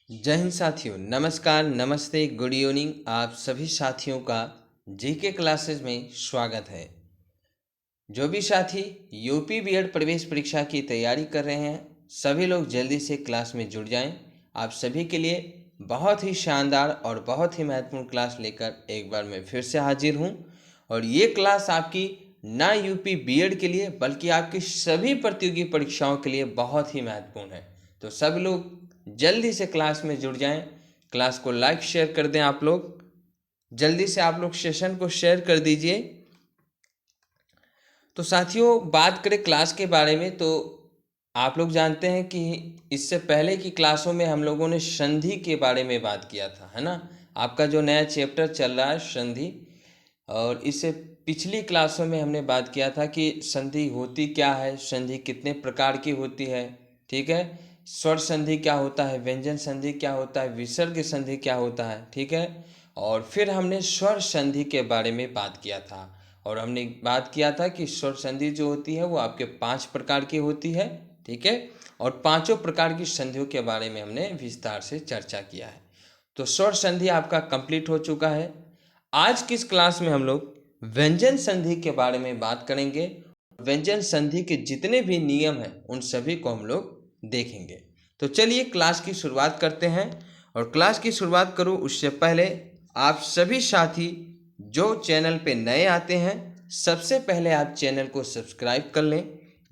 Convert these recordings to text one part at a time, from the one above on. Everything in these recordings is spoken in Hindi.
जय हिंद साथियों, नमस्कार, नमस्ते, गुड इवनिंग। आप सभी साथियों का जीके क्लासेस में स्वागत है। जो भी साथी यूपी बीएड प्रवेश परीक्षा की तैयारी कर रहे हैं, सभी लोग जल्दी से क्लास में जुड़ जाएं। आप सभी के लिए बहुत ही शानदार और बहुत ही महत्वपूर्ण क्लास लेकर एक बार मैं फिर से हाजिर हूं। और ये क्लास आपकी ना यूपी बीएड के लिए बल्कि आपकी सभी प्रतियोगी परीक्षाओं के लिए बहुत ही महत्वपूर्ण है। तो सब लोग जल्दी से क्लास में जुड़ जाएं। क्लास को लाइक शेयर कर दें। आप लोग जल्दी से आप लोग सेशन को शेयर कर दीजिए। तो साथियों, बात करें क्लास के बारे में तो आप लोग जानते हैं कि इससे पहले की क्लासों में हम लोगों ने संधि के बारे में बात किया था, है ना। आपका जो नया चैप्टर चल रहा है संधि, और इससे पिछली क्लासों में हमने बात किया था कि संधि होती क्या है, संधि कितने प्रकार की होती है, ठीक है। स्वर संधि क्या होता है, व्यंजन संधि क्या होता है, विसर्ग संधि क्या होता है, ठीक है। और फिर हमने स्वर संधि के बारे में बात किया था, और हमने बात किया था कि स्वर संधि जो होती है वो आपके 5 प्रकार की होती है, ठीक है। और पांचों प्रकार की संधियों के बारे में हमने विस्तार से चर्चा किया है। तो स्वर संधि आपका कंप्लीट हो चुका है। आज की इस क्लास में हम लोग व्यंजन संधि के बारे में बात करेंगे। व्यंजन संधि के जितने भी नियम हैं उन सभी को हम लोग देखेंगे। तो चलिए क्लास की शुरुआत करते हैं। और क्लास की शुरुआत करूं उससे पहले आप सभी साथी जो चैनल पे नए आते हैं, सबसे पहले आप चैनल को सब्सक्राइब कर लें,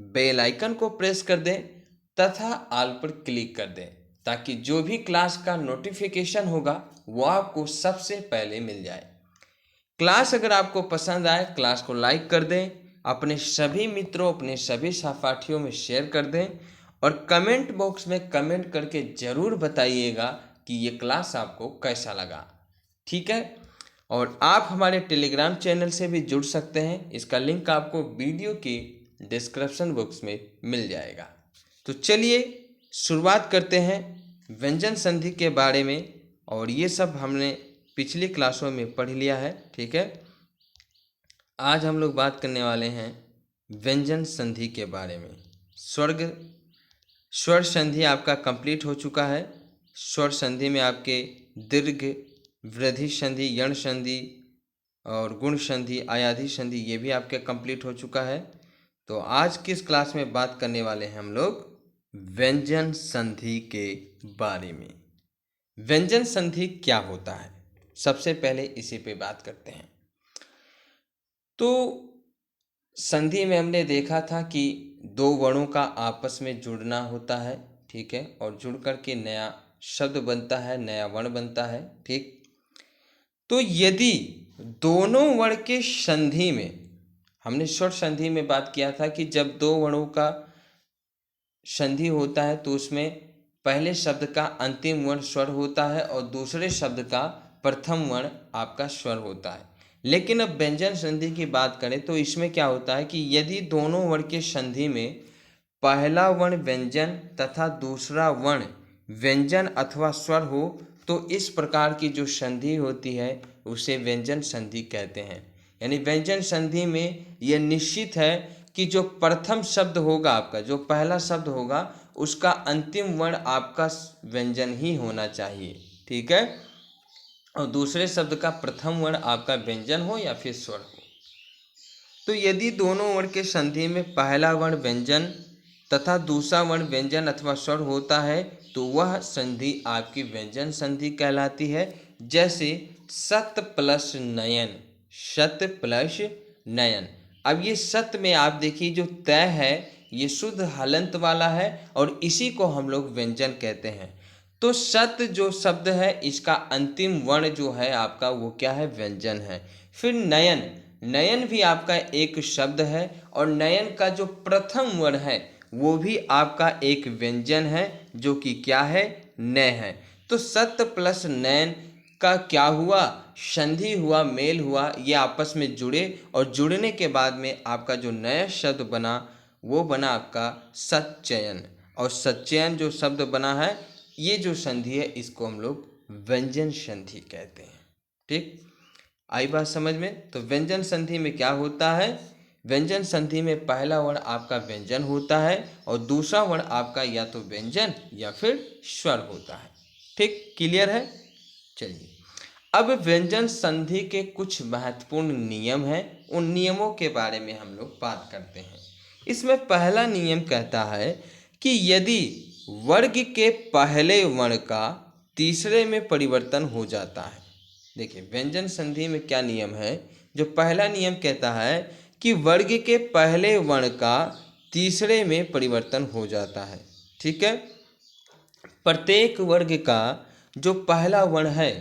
बेल आइकन को प्रेस कर दें तथा ऑल पर क्लिक कर दें, ताकि जो भी क्लास का नोटिफिकेशन होगा वो आपको सबसे पहले मिल जाए। क्लास अगर आपको पसंद आए, क्लास को लाइक कर दें, अपने सभी मित्रों, अपने सभी सहपाठियों में शेयर कर दें, और कमेंट बॉक्स में कमेंट करके ज़रूर बताइएगा कि ये क्लास आपको कैसा लगा, ठीक है। और आप हमारे टेलीग्राम चैनल से भी जुड़ सकते हैं, इसका लिंक आपको वीडियो की डिस्क्रिप्शन बॉक्स में मिल जाएगा। तो चलिए शुरुआत करते हैं व्यंजन संधि के बारे में, और ये सब हमने पिछली क्लासों में पढ़ लिया है, ठीक है। आज हम लोग बात करने वाले हैं व्यंजन संधि के बारे में। स्वर संधि आपका कंप्लीट हो चुका है। स्वर संधि में आपके दीर्घ, वृद्धि संधि, यण संधि और गुण संधि, आयाधि संधि ये भी आपके कंप्लीट हो चुका है। तो आज की इस क्लास में बात करने वाले हैं हम लोग व्यंजन संधि के बारे में। व्यंजन संधि क्या होता है, सबसे पहले इसी पे बात करते हैं। तो संधि में हमने देखा था कि दो वर्णों का आपस में जुड़ना होता है, ठीक है, और जुड़ कर के नया शब्द बनता है, नया वर्ण बनता है, ठीक। तो यदि दोनों वर्ण के संधि में, हमने स्वर संधि में बात किया था कि जब दो वर्णों का संधि होता है तो उसमें पहले शब्द का अंतिम वर्ण स्वर होता है और दूसरे शब्द का प्रथम वर्ण आपका स्वर होता है। लेकिन अब व्यंजन संधि की बात करें तो इसमें क्या होता है कि यदि दोनों वर्ण के संधि में पहला वर्ण व्यंजन तथा दूसरा वर्ण व्यंजन अथवा स्वर हो तो इस प्रकार की जो संधि होती है उसे व्यंजन संधि कहते हैं। यानी व्यंजन संधि में यह निश्चित है कि जो प्रथम शब्द होगा, आपका जो पहला शब्द होगा, उसका अंतिम वर्ण आपका व्यंजन ही होना चाहिए, ठीक है, और दूसरे शब्द का प्रथम वर्ण आपका व्यंजन हो या फिर स्वर हो। तो यदि दोनों वर्ण के संधि में पहला वर्ण व्यंजन तथा दूसरा वर्ण व्यंजन अथवा स्वर होता है तो वह संधि आपकी व्यंजन संधि कहलाती है। जैसे सत प्लस नयन, सत प्लस नयन। अब ये सत में आप देखिए जो तय है ये शुद्ध हलंत वाला है और इसी को हम लोग व्यंजन कहते हैं। तो सत जो शब्द है इसका अंतिम वर्ण जो है आपका वो क्या है, व्यंजन है। फिर नयन, नयन भी आपका एक शब्द है और नयन का जो प्रथम वर्ण है वो भी आपका एक व्यंजन है जो कि क्या है, न है। तो सत प्लस नयन का क्या हुआ, संधि हुआ, मेल हुआ, ये आपस में जुड़े और जुड़ने के बाद में आपका जो नया शब्द बना वो बना आपका सच्चयन। और सच्चयन जो शब्द बना है ये जो संधि है इसको हम लोग व्यंजन संधि कहते हैं, ठीक। आई बात समझ में। तो व्यंजन संधि में क्या होता है, व्यंजन संधि में पहला वर्ण आपका व्यंजन होता है और दूसरा वर्ण आपका या तो व्यंजन या फिर स्वर होता है। ठीक, क्लियर है। चलिए, अब व्यंजन संधि के कुछ महत्वपूर्ण नियम हैं, उन नियमों के बारे में हम लोग बात करते हैं। इसमें पहला नियम कहता है कि यदि वर्ग के पहले वर्ण का तीसरे में परिवर्तन हो जाता है। देखिए, व्यंजन संधि में क्या नियम है। जो पहला नियम कहता है कि वर्ग के पहले वर्ण का तीसरे में परिवर्तन हो जाता है। ठीक है, प्रत्येक वर्ग का जो पहला वर्ण है,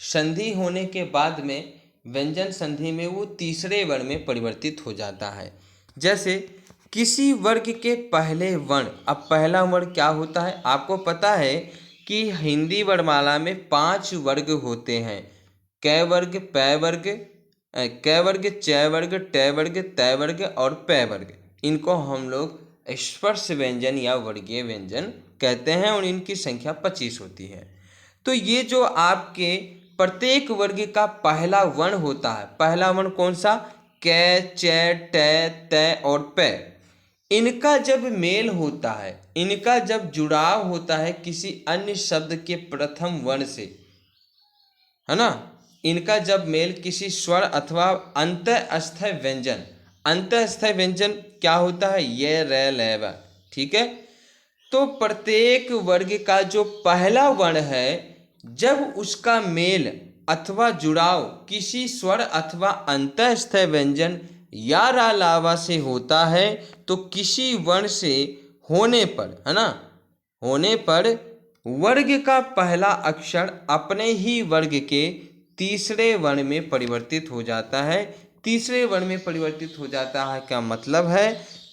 संधि होने के बाद में व्यंजन संधि में वो तीसरे वर्ण में परिवर्तित हो जाता है। जैसे किसी वर्ग के पहले वर्ण, अब पहला वर्ण क्या होता है आपको पता है कि हिंदी वर्णमाला में 5 वर्ग होते हैं। कै वर्ग, पै वर्ग, कै वर्ग, चै वर्ग, टै वर्ग, तै वर्ग और पै वर्ग। इनको हम लोग स्पर्श व्यंजन या वर्गीय व्यंजन कहते हैं और इनकी संख्या 25 होती है। तो ये जो आपके प्रत्येक वर्ग का पहला वर्ण होता है, पहला वर्ण कौन सा, कै, चै, टै, तै और पै, इनका जब मेल होता है, इनका जब जुड़ाव होता है किसी अन्य शब्द के प्रथम वर्ण से, है ना, इनका जब मेल किसी स्वर अथवा अंतःस्थय व्यंजन, अंतःस्थय व्यंजन क्या होता है, ये, रे, ले, व। ठीक है, तो प्रत्येक वर्ग का जो पहला वर्ण है, जब उसका मेल अथवा जुड़ाव किसी स्वर अथवा अंतःस्थय व्यंजन या रालावा से होता है, तो किसी वर्ण से होने पर, है ना, होने पर वर्ग का पहला अक्षर अपने ही वर्ग के तीसरे वर्ण में परिवर्तित हो जाता है। तीसरे वर्ण में परिवर्तित हो जाता है क्या मतलब है,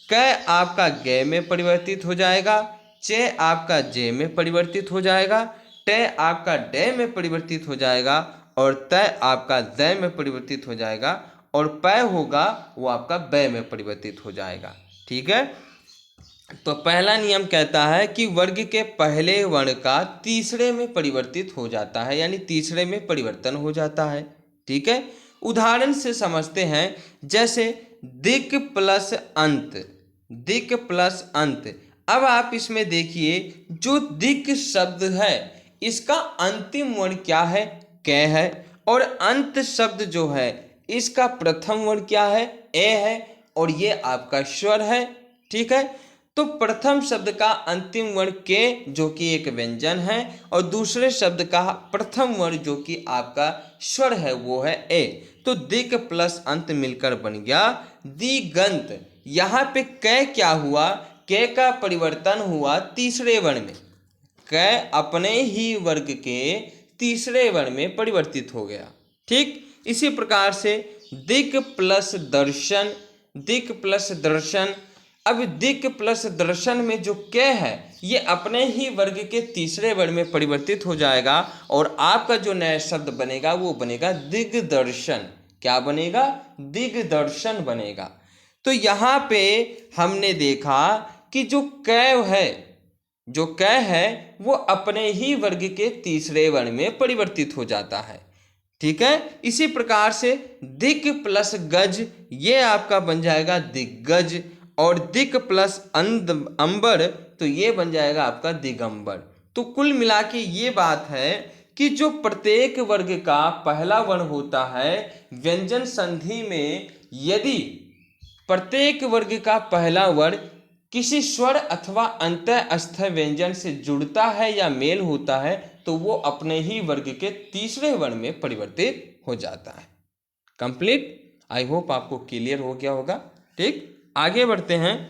कै आपका गे में परिवर्तित हो जाएगा, चे आपका जे में परिवर्तित हो जाएगा, टे आपका डे में परिवर्तित हो जाएगा और तय आपका दै में परिवर्तित हो जाएगा और पै होगा वो आपका बै में परिवर्तित हो जाएगा। ठीक है, तो पहला नियम कहता है कि वर्ग के पहले वर्ण का तीसरे में परिवर्तित हो जाता है, यानी तीसरे में परिवर्तन हो जाता है। ठीक है, उदाहरण से समझते हैं। जैसे दिक् प्लस अंत, दिक् प्लस अंत। अब आप इसमें देखिए, जो दिक् शब्द है इसका अंतिम वर्ण क्या है, कै है, और अंत शब्द जो है इसका प्रथम वर्ण क्या है, ए है, और ये आपका स्वर है। ठीक है, तो प्रथम शब्द का अंतिम वर्ण के जो कि एक व्यंजन है और दूसरे शब्द का प्रथम वर्ण जो कि आपका स्वर है वो है ए। तो दिक् प्लस अंत मिलकर बन गया दिगंत। यहाँ पे कै क्या हुआ, कै का परिवर्तन हुआ तीसरे वर्ण में, कै अपने ही वर्ग के तीसरे वर्ण में परिवर्तित हो गया। ठीक, इसी प्रकार से दिक् प्लस दर्शन, दिक् प्लस दर्शन। अब दिक् प्लस दर्शन में जो कै है ये अपने ही वर्ग के तीसरे वर्ण में परिवर्तित हो जाएगा और आपका जो नया शब्द बनेगा वो बनेगा दिग्दर्शन। क्या बनेगा, दिग्दर्शन बनेगा। तो यहाँ पे हमने देखा कि जो कै है, जो कै है वो अपने ही वर्ग के तीसरे वर्ण में परिवर्तित हो जाता है। ठीक है, इसी प्रकार से दिक् प्लस गज ये आपका बन जाएगा दिग्गज, और दिक् प्लस अंबर तो ये बन जाएगा आपका दिगंबर। तो कुल मिला के ये बात है कि जो प्रत्येक वर्ग का पहला वर्ण होता है व्यंजन संधि में, यदि प्रत्येक वर्ग का पहला वर्ण किसी स्वर अथवा अंतःस्थय व्यंजन से जुड़ता है या मेल होता है तो वो अपने ही वर्ग के तीसरे वर्ण में परिवर्तित हो जाता है। कंप्लीट, आई होप आपको क्लियर हो गया होगा। ठीक, आगे बढ़ते हैं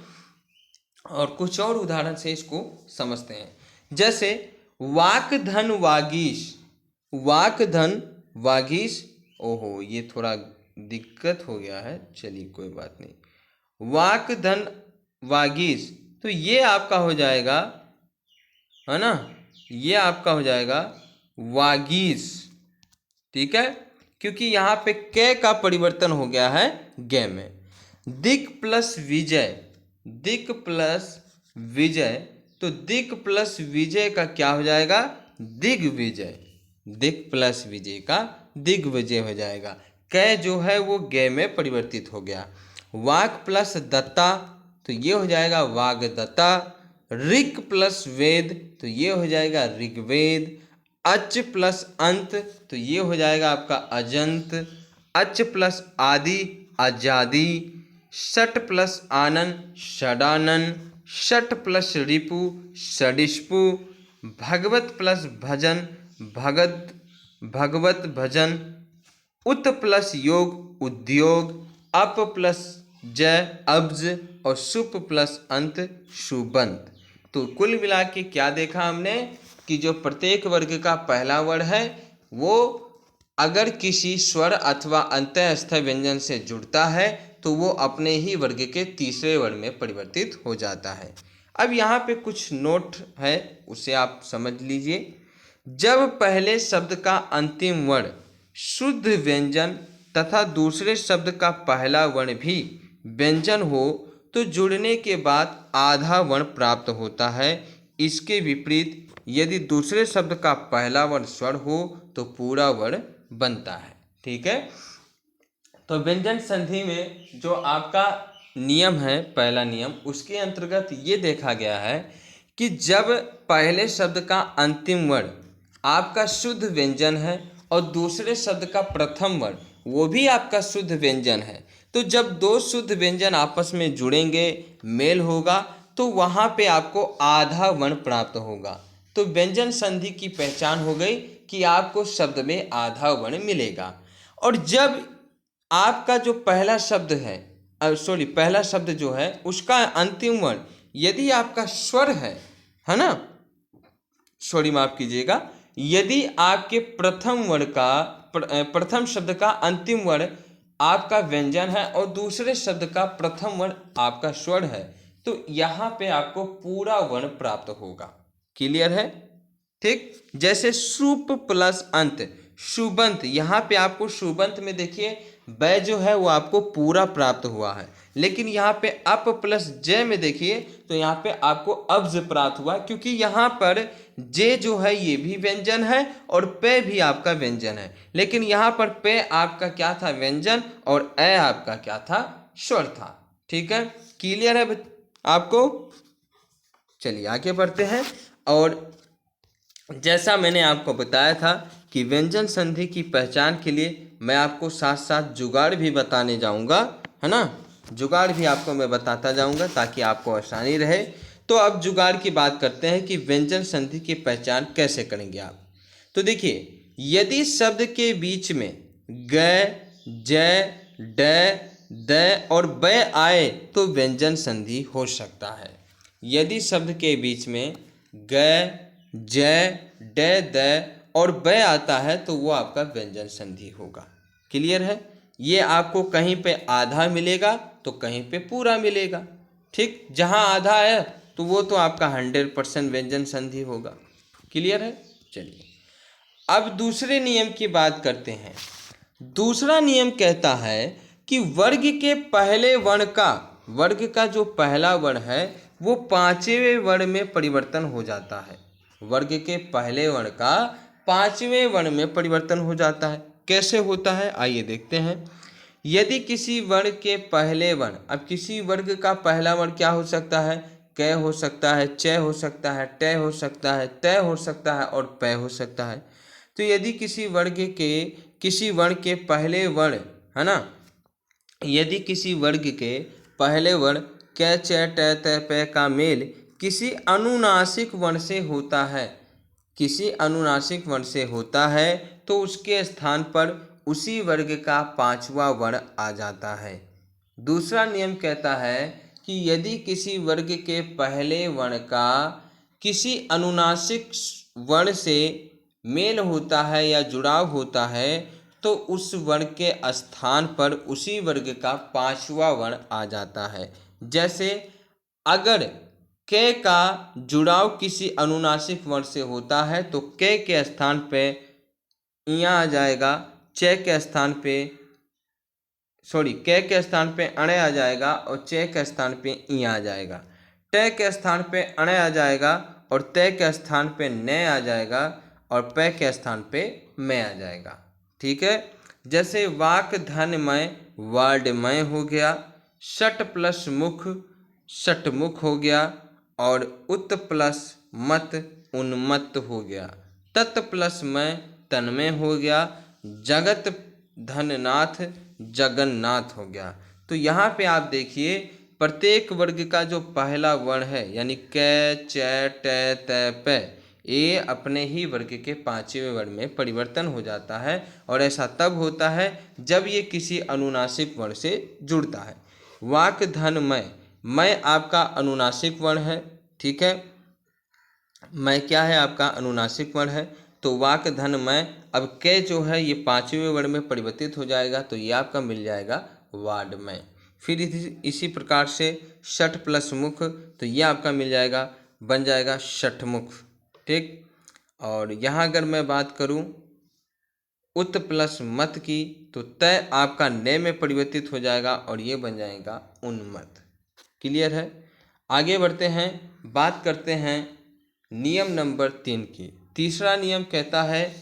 और कुछ और उदाहरण से इसको समझते हैं। जैसे वाक धन वागीश, वाक धन वागीश, ओहो ये थोड़ा दिक्कत हो गया है, चलिए कोई बात नहीं। वाक धन वागीश, तो ये आपका हो जाएगा, है ना, ये आपका हो जाएगा वागीश। ठीक है, क्योंकि यहाँ पे कै का परिवर्तन हो गया है गे में। दिक् प्लस विजय, दिक् प्लस विजय, तो दिक् प्लस विजय का क्या हो जाएगा, दिग्विजय। दिक् प्लस विजय का दिग्विजय हो जाएगा। कै जो है वो गे में परिवर्तित हो गया। वाक प्लस दत्ता तो ये हो जाएगा वागदत्ता। ऋक् प्लस वेद तो ये हो जाएगा ऋग्वेद। अच प्लस अंत तो ये हो जाएगा आपका अजंत। अच प्लस आदि आजादी। षट प्लस आनन षडानन। षट प्लस रिपु षडिष्पु। भगवत प्लस भजन भगत भगवत भजन। उत प्लस योग उद्योग। अप प्लस जय अब्ज और सुप प्लस अंत सुबंत। तो कुल मिला के क्या देखा हमने कि जो प्रत्येक वर्ग का पहला वर्ण है वो अगर किसी स्वर अथवा अंतःस्थ व्यंजन से जुड़ता है तो वो अपने ही वर्ग के तीसरे वर्ण में परिवर्तित हो जाता है। अब यहाँ पे कुछ नोट है उसे आप समझ लीजिए। जब पहले शब्द का अंतिम वर्ण शुद्ध व्यंजन तथा दूसरे शब्द का पहला वर्ण भी व्यंजन हो तो जुड़ने के बाद आधा वर्ण प्राप्त होता है। इसके विपरीत यदि दूसरे शब्द का पहला वर्ण स्वर हो तो पूरा वर्ण बनता है। ठीक है, तो व्यंजन संधि में जो आपका नियम है, पहला नियम, उसके अंतर्गत ये देखा गया है कि जब पहले शब्द का अंतिम वर्ण आपका शुद्ध व्यंजन है और दूसरे शब्द का प्रथम वर्ण वो भी आपका शुद्ध व्यंजन है, तो जब दो शुद्ध व्यंजन आपस में जुड़ेंगे, मेल होगा, तो वहाँ पे आपको आधा वर्ण प्राप्त होगा। तो व्यंजन संधि की पहचान हो गई कि आपको शब्द में आधा वर्ण मिलेगा। और जब आपका जो पहला शब्द है पहला शब्द जो है उसका अंतिम वर्ण यदि आपका स्वर है ना, सॉरी माफ कीजिएगा, यदि आपके प्रथम वर्ण का प्रथम शब्द का अंतिम वर्ण आपका व्यंजन है और दूसरे शब्द का प्रथम वर्ण आपका स्वर है तो यहाँ पे आपको पूरा वर्ण प्राप्त होगा। क्लियर है? ठीक, जैसे सुप प्लस अंत सुबंत, यहाँ पे आपको सुबंत में देखिए बै जो है वो आपको पूरा प्राप्त हुआ है, लेकिन यहाँ पे अप प्लस जय में देखिए तो यहाँ पे आपको अब्ज प्राप्त हुआ क्योंकि यहाँ पर जे जो है ये भी व्यंजन है और पे भी आपका व्यंजन है, लेकिन यहाँ पर पे आपका क्या था व्यंजन और ए आपका क्या था स्वर था। ठीक है, क्लियर है आपको? चलिए आगे बढ़ते हैं। और जैसा मैंने आपको बताया था कि व्यंजन संधि की पहचान के लिए मैं आपको साथ साथ जुगाड़ भी बताने जाऊंगा, है ना, जुगाड़ भी आपको मैं बताता जाऊंगा ताकि आपको आसानी रहे। तो अब जुगाड़ की बात करते हैं कि व्यंजन संधि की पहचान कैसे करेंगे आप। तो देखिए, यदि शब्द के बीच में ग, जय, ड, द और ब आए तो व्यंजन संधि हो सकता है। यदि शब्द के बीच में ग, जय, ड, द और ब आता है तो वो आपका व्यंजन संधि होगा। क्लियर है? ये आपको कहीं पे आधा मिलेगा तो कहीं पे पूरा मिलेगा। ठीक, जहाँ आधा है तो वो तो आपका 100% व्यंजन संधि होगा। क्लियर है? चलिए अब दूसरे नियम की बात करते हैं। दूसरा नियम कहता है कि वर्ग का जो पहला वर्ण है वो पांचवें वर्ण में परिवर्तन हो जाता है। वर्ग के पहले वर्ण का पांचवें वर्ण में परिवर्तन हो जाता है। कैसे होता है आइए देखते हैं। यदि किसी वर्ण के पहले वर्ण, अब किसी वर्ग का पहला वर्ण क्या हो सकता है? क हो सकता है, च हो सकता है, ट हो सकता है, त हो सकता है और प हो सकता है। तो यदि किसी वर्ण के पहले वर्ण, है ना, यदि किसी वर्ग के पहले वर्ण क, च, ट, त, प का मेल किसी अनुनासिक वर्ण से होता है, किसी अनुनासिक वर्ण से होता है तो उसके स्थान पर उसी वर्ग का पांचवा वर्ण आ जाता है। दूसरा नियम कहता है कि यदि किसी वर्ग के पहले वर्ण का किसी अनुनासिक वर्ण से मेल होता है या जुड़ाव होता है तो उस वर्ण के स्थान पर उसी वर्ग का पांचवा वर्ण आ जाता है। जैसे अगर के का जुड़ाव किसी अनुनासिक वर्ण से होता है तो के स्थान पे इया आ जाएगा, च के स्थान पे के स्थान पे अणे आ जाएगा और च के स्थान पे इया आ जाएगा। ट के स्थान पे अणे आ जाएगा और त के स्थान पे न आ जाएगा और प के स्थान पे मैं आ जाएगा। ठीक है, जैसे वाक धनमय वर्डमय हो गया, षट प्लस मुख षटमुख हो गया और उत प्लस मत उन्मत्त हो गया। तत् प्लस मैं तन्मय हो गया, जगत धननाथ जगन्नाथ हो गया। तो यहाँ पे आप देखिए प्रत्येक वर्ग का जो पहला वर्ण है यानी क च ट त प, ये अपने ही वर्ग के पांचवें वर्ण में परिवर्तन हो जाता है और ऐसा तब होता है जब ये किसी अनुनासिक वर्ण से जुड़ता है। वाक धन मैं आपका अनुनासिक वर्ण है, ठीक है, मैं क्या है आपका अनुनासिक वर्ण है। तो वाक धन मैं, अब कै जो है ये पांचवें वर्ण में परिवर्तित हो जाएगा तो ये आपका मिल जाएगा वाडमय। फिर इसी प्रकार से षठ प्लस मुख, तो ये आपका मिल जाएगा, बन जाएगा षठमुख, ठीक। और यहाँ अगर मैं बात करूँ उत प्लस मत की, तो तय आपका नय में परिवर्तित हो जाएगा और ये बन जाएगा उन्मत्त। क्लियर है। आगे बढ़ते हैं, बात करते हैं नियम नंबर 3 की। तीसरा नियम कहता है,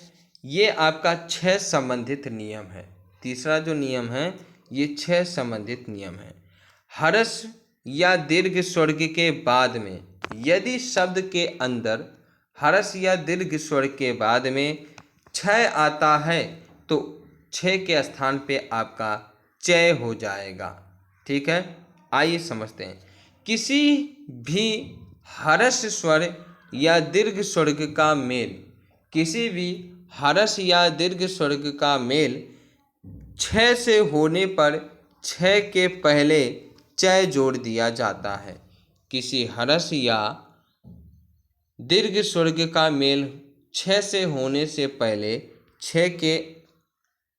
ये आपका 6 संबंधित नियम है। तीसरा जो नियम है ये 6 संबंधित नियम है। हर्ष या दीर्घ स्वर्ग के बाद में यदि शब्द के अंदर हर्ष या दीर्घ स्वर के बाद में क्षय आता है तो क्षय के स्थान पे आपका चय हो जाएगा, ठीक है। आइए समझते हैं। किसी भी हर्ष स्वर या दीर्घ स्वर्ग का मेल, किसी भी हर्ष या दीर्घ स्वर्ग का मेल क्षय से होने पर क्षय के पहले चय जोड़ दिया जाता है। किसी हर्ष या दीर्घ स्वर्ग का मेल क्षय से होने से पहले क्षय के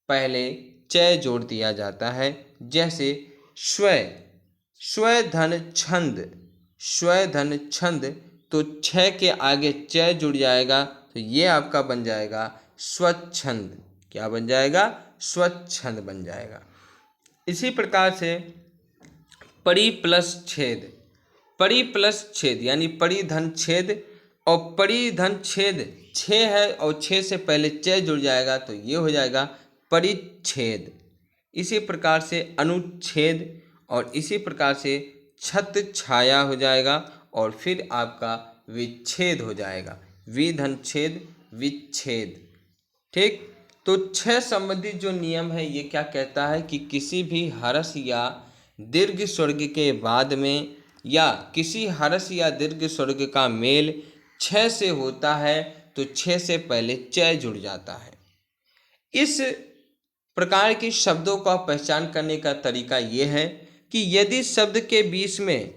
पहले चय जोड़ दिया जाता है। जैसे स्व धन छंद, स्व धन छंद, तो क्षय के आगे चय जुड़ जाएगा तो ये आपका बन जाएगा स्वच्छंद। क्या बन जाएगा? स्वच्छंद बन जाएगा। इसी प्रकार से परि प्लस छेद, परि प्लस छेद यानी परिधन छेद, और परिधन छेद छः है और छः से पहले चय जुड़ जाएगा तो ये हो जाएगा परिच्छेद। इसी प्रकार से अनुच्छेद और इसी प्रकार से छत छाया हो जाएगा और फिर आपका विच्छेद हो जाएगा, विधन छेद विच्छेद, ठीक। तो 6 संबंधित जो नियम है ये क्या कहता है कि किसी भी हर्ष या दीर्घ स्वर्ग के बाद में या किसी हर्ष या दीर्घ स्वर्ग का मेल 6 से होता है तो 6 से पहले चय जुड़ जाता है। इस प्रकार के शब्दों का पहचान करने का तरीका ये है कि यदि शब्द के बीच में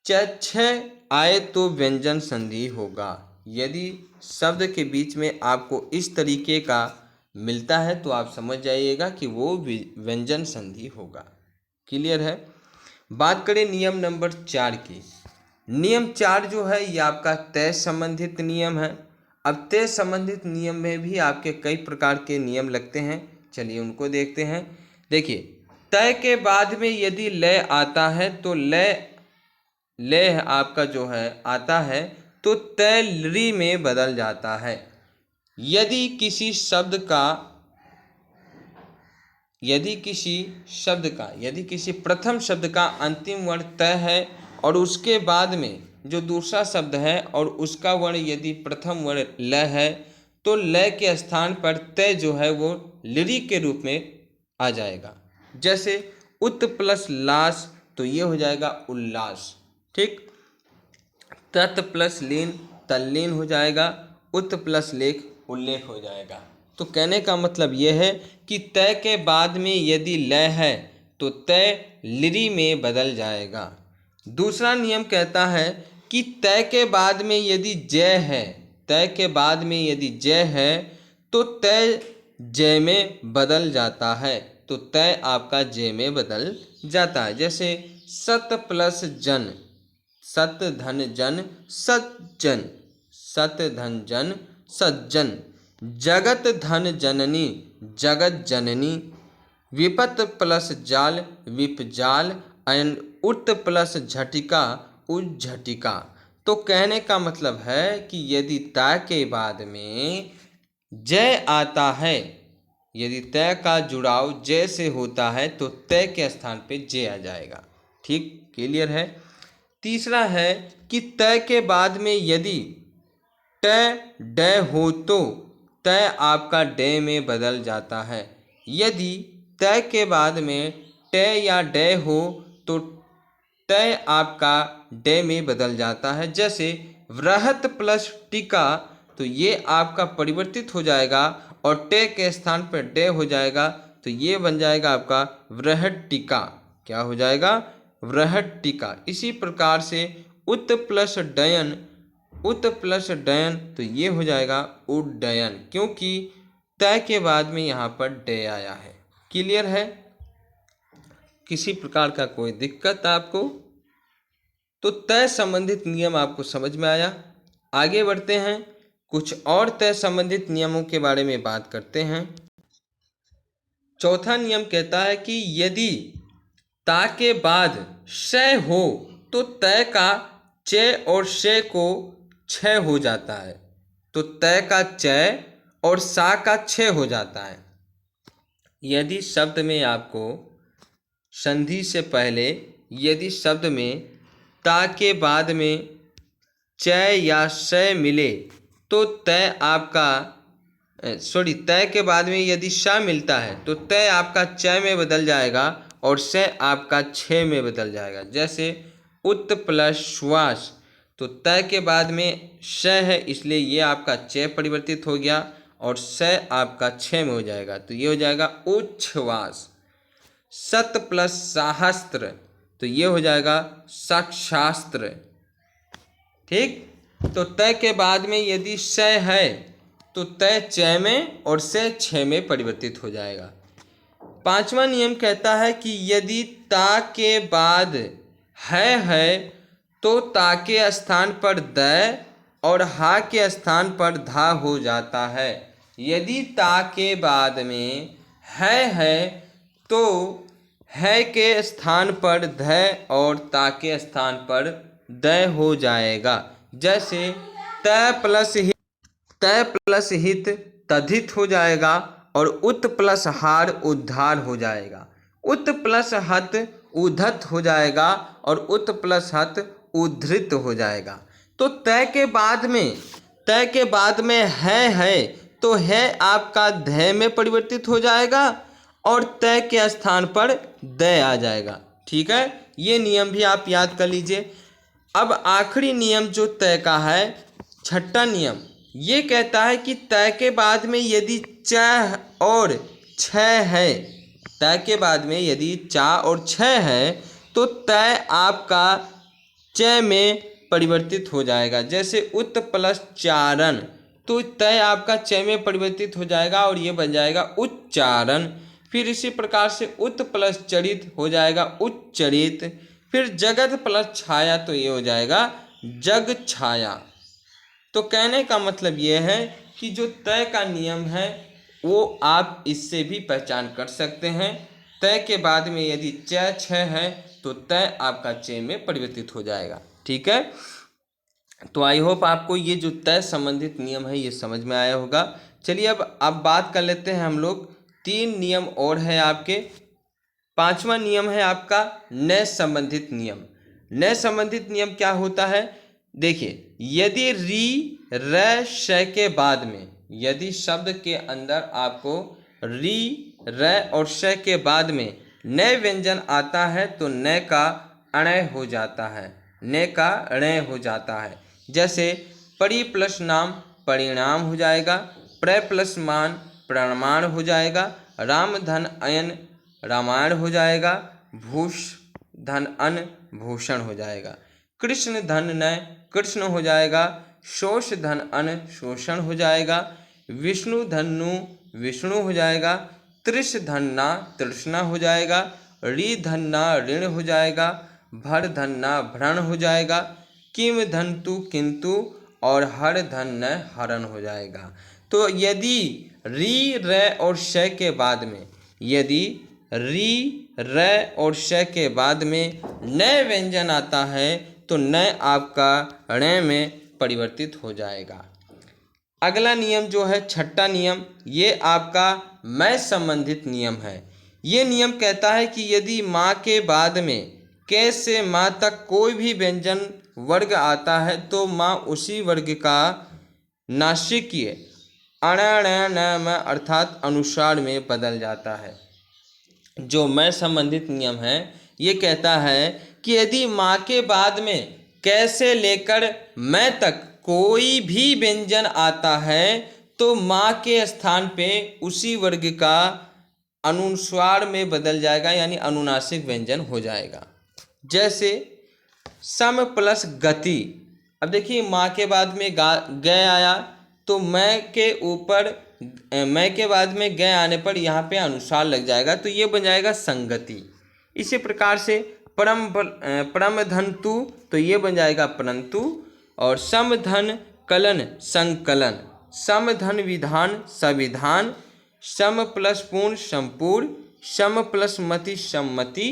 छः आए तो व्यंजन संधि होगा। यदि शब्द के बीच में आपको इस तरीके का मिलता है तो आप समझ जाइएगा कि वो व्यंजन संधि होगा। क्लियर है। बात करें नियम नंबर 4 की। नियम 4 जो है ये आपका तय संबंधित नियम है। अब तय संबंधित नियम में भी आपके कई प्रकार के नियम लगते हैं, चलिए उनको देखते हैं। देखिए, तय के बाद में यदि लय आता है तो लय आपका जो है आता है तो तय ली में बदल जाता है। यदि किसी प्रथम शब्द का अंतिम वर्ण तय है और उसके बाद में जो दूसरा शब्द है और उसका वर्ण यदि प्रथम वर्ण ल है तो लय के स्थान पर तय जो है वो लिरी के रूप में आ जाएगा। जैसे उत प्लस लास, तो ये हो जाएगा उल्लास, ठीक। तत् प्लस लीन तल्लीन हो जाएगा। उत प्लस लेख उल्लेख हो जाएगा। तो कहने का मतलब ये है कि तय के बाद में यदि लय है तो तय लिरी में बदल जाएगा। दूसरा नियम कहता है कि तय के बाद में यदि जय है, तय के बाद में यदि जय है तो तय जय में बदल जाता है, तो तय आपका जय में बदल जाता है। जैसे सत प्लस जन, सत धन जन सज्जन, सत धन जन सज्जन। जगत धन जननी जगत जननी। विपत प्लस जाल विपजाल एंड उत प्लस झटिका उज्झटिका। तो कहने का मतलब है कि यदि तय के बाद में जय आता है, यदि तय का जुड़ाव जय से होता है तो तय के स्थान पे जय आ जाएगा, ठीक। क्लियर है। तीसरा है कि तय के बाद में यदि ट डय हो तो तय आपका डय में बदल जाता है। यदि तय के बाद में ट या डय हो तो तय आपका डय में बदल जाता है। जैसे वृहत प्लस टिका, तो ये आपका परिवर्तित हो जाएगा और टे के स्थान पर डे हो जाएगा, तो ये बन जाएगा आपका वृहत टिका। क्या हो जाएगा? वृहत टिका। इसी प्रकार से उत प्लस डयन, उत प्लस डयन, तो ये हो जाएगा उड्डयन, क्योंकि तय के बाद में यहाँ पर डे आया है। क्लियर है? किसी प्रकार का कोई दिक्कत आपको? तो तय संबंधित नियम आपको समझ में आया। आगे बढ़ते हैं, कुछ और तय संबंधित नियमों के बारे में बात करते हैं। चौथा नियम कहता है कि यदि ता के बाद शय हो तो तय का चय और शय को क्षय हो जाता है। तो तय का चय और सा का क्षय हो जाता है। यदि शब्द में आपको संधि से पहले यदि शब्द में ता के बाद में चय या शय मिले तो तय आपका तय के बाद में यदि श मिलता है तो तय आपका चय में बदल जाएगा और शय आपका क्षय में बदल जाएगा। जैसे उत प्लस श्वास, तो तय के बाद में श है इसलिए ये आपका चय परिवर्तित हो गया और शय आपका क्षय में हो जाएगा, तो ये हो जाएगा उच्छ्वास। सत प्लस शास्त्र, तो ये हो जाएगा साक्षास्त्र। ठीक, तो तय के बाद में यदि शय है तो तय चय में और शय क्षय में परिवर्तित हो जाएगा। पांचवा नियम कहता है कि यदि ता के बाद है तो ता के स्थान पर द और हा के स्थान पर धा हो जाता है। यदि ता के बाद में है तो है के स्थान पर ध और ता के स्थान पर द हो जाएगा। जैसे तय प्लस हित तद्धित हो जाएगा और उत प्लस हार उद्धार हो जाएगा। उत प्लस हत उद्धत हो जाएगा और उत प्लस हत उद्धृत हो जाएगा। तो तय के बाद में है तो है आपका ध में परिवर्तित हो जाएगा और तय के स्थान पर द आ जाएगा। ठीक है, ये नियम भी आप याद कर लीजिए। अब आखिरी नियम जो तय का है, छठा नियम, ये कहता है कि तय के बाद में यदि च और छ है, तय के बाद में यदि चा और छ है तो तय आपका च में परिवर्तित हो जाएगा। जैसे उत प्लस चारण, तो तय आपका च में परिवर्तित हो जाएगा और ये बन जाएगा उच्चारण। फिर इसी प्रकार से उत प्लस चरित हो जाएगा उच्चरित। फिर जगत प्लस छाया, तो ये हो जाएगा जग छाया। तो कहने का मतलब ये है कि जो तय का नियम है वो आप इससे भी पहचान कर सकते हैं। तय के बाद में यदि च छ है तो तय आपका च में परिवर्तित हो जाएगा। ठीक है, तो आई होप आपको ये जो तय संबंधित नियम है ये समझ में आया होगा। चलिए अब बात कर लेते हैं हम लोग, 3 नियम और है आपके। पांचवा नियम है आपका नय संबंधित नियम। नय संबंधित नियम क्या होता है? देखिए, यदि री र श के बाद में यदि शब्द के अंदर आपको री र और श के बाद में नय व्यंजन आता है तो नय का अणय हो जाता है, नय का अणय हो जाता है। जैसे परि प्लस नाम परिणाम हो जाएगा, प्र प्लस मान प्रमाण हो जाएगा, राम धन अयन रामायण हो जाएगा, भूष धन अन भूषण हो जाएगा, कृष्ण धन नय कृष्ण हो जाएगा, शोष धन अन शोषण हो जाएगा, विष्णु धनु विष्णु हो जाएगा, तृष धन ना तृष्णा हो जाएगा, ऋ धन ना ऋण हो जाएगा, भर धन ना भ्रण हो जाएगा, किम धनतु किंतु और हर धन न हरण हो जाएगा। तो यदि री र और श के बाद में यदि री र और श के बाद में नय व्यंजन आता है तो नय आपका ण में परिवर्तित हो जाएगा। अगला नियम जो है छठा नियम, ये आपका मैं संबंधित नियम है। ये नियम कहता है कि यदि माँ के बाद में कै से माँ तक कोई भी व्यंजन वर्ग आता है तो माँ उसी वर्ग का नासिकीय अण ण न म अर्थात अनुस्वार में बदल जाता है। जो मैं संबंधित नियम है ये कहता है कि यदि माँ के बाद में कै से लेकर मैं तक कोई भी व्यंजन आता है तो माँ के स्थान पे उसी वर्ग का अनुस्वार में बदल जाएगा, यानी अनुनासिक व्यंजन हो जाएगा। जैसे सम प्लस गति। अब देखिए माँ के बाद में ग आया तो मैं के बाद में ग आने पर यहाँ पे अनुस्वार लग जाएगा, तो ये बन जाएगा संगति। इसी प्रकार से परम धन तु, तो ये बन जाएगा परंतु। और सम धन कलन संकलन, सम धन विधान संविधान, सम प्लस पूर्ण संपूर्ण, सम प्लस मति सम्मति,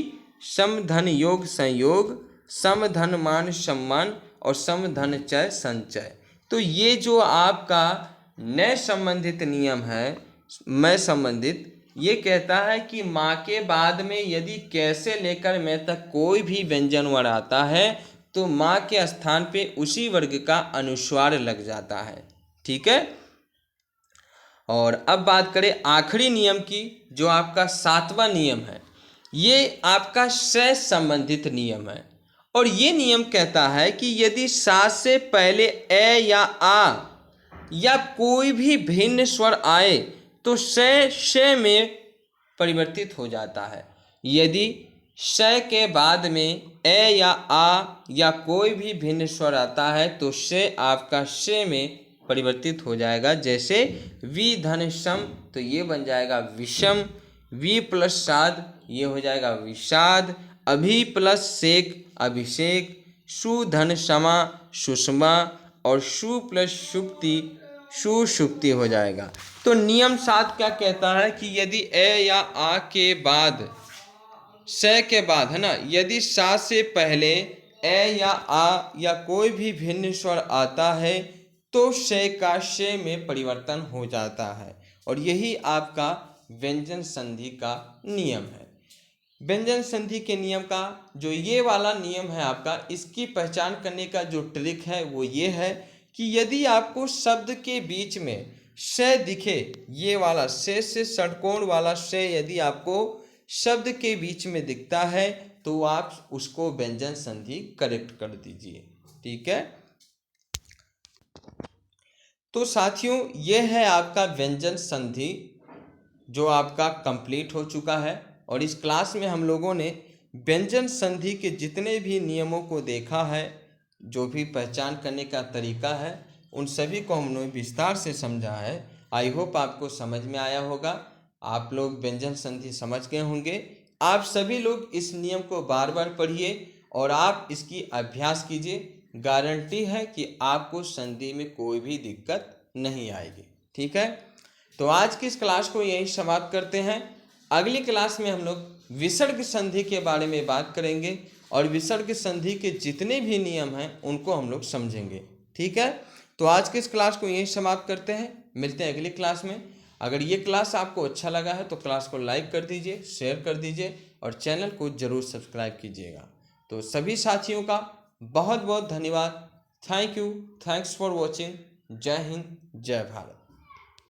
सम धन योग संयोग, सम धन मान सम्मान और सम धन चय संचय। तो ये जो आपका नए संबंधित नियम है, मैं संबंधित, ये कहता है कि माँ के बाद में यदि कैसे लेकर मैं तक कोई भी व्यंजन वर्ण आता है तो माँ के स्थान पे उसी वर्ग का अनुस्वार लग जाता है। ठीक है। और अब बात करें आखिरी नियम की, जो आपका 7वां नियम है। ये आपका स संबंधित नियम है और ये नियम कहता है कि यदि सा से पहले ए या आ या कोई भी भिन्न स्वर आए तो श में परिवर्तित हो जाता है। यदि श के बाद में ए या आ या कोई भी भिन्न स्वर आता है तो श आपका श में परिवर्तित हो जाएगा। जैसे वि धन सम, तो ये बन जाएगा विषम। वि प्लस साध, ये हो जाएगा विषाद। अभि प्लस शेक अभिषेक। सु धन समा सुषमा और सु प्लस सुप्ति सुषुप्ति हो जाएगा। तो नियम 7 क्या कहता है कि यदि ए या आ के बाद स के बाद है ना, यदि सा से पहले ए या आ या कोई भी भिन्न स्वर आता है तो श का श में परिवर्तन हो जाता है और यही आपका व्यंजन संधि का नियम है। व्यंजन संधि के नियम का जो ये वाला नियम है आपका, इसकी पहचान करने का जो ट्रिक है वो ये है कि यदि आपको शब्द के बीच में श दिखे, ये वाला श से षटकोण वाला श यदि आपको शब्द के बीच में दिखता है तो आप उसको व्यंजन संधि करेक्ट कर दीजिए। ठीक है। तो साथियों ये है आपका व्यंजन संधि जो आपका कंप्लीट हो चुका है और इस क्लास में हम लोगों ने व्यंजन संधि के जितने भी नियमों को देखा है, जो भी पहचान करने का तरीका है, उन सभी को हमने विस्तार से समझा है। आई होप आपको समझ में आया होगा। आप लोग व्यंजन संधि समझ गए होंगे। आप सभी लोग इस नियम को बार बार पढ़िए और आप इसकी अभ्यास कीजिए। गारंटी है कि आपको संधि में कोई भी दिक्कत नहीं आएगी। ठीक है। तो आज की इस क्लास को यहीं समाप्त करते हैं। अगली क्लास में हम लोग विसर्ग संधि के बारे में बात करेंगे और विसर्ग संधि के जितने भी नियम हैं उनको हम लोग समझेंगे। ठीक है। तो आज की इस क्लास को यहीं समाप्त करते हैं। मिलते हैं अगली क्लास में। अगर ये क्लास आपको अच्छा लगा है तो क्लास को लाइक कर दीजिए, शेयर कर दीजिए और चैनल को ज़रूर सब्सक्राइब कीजिएगा। तो सभी साथियों का बहुत बहुत धन्यवाद। Thank you. Thanks for watching. जय हिंद, जय भारत।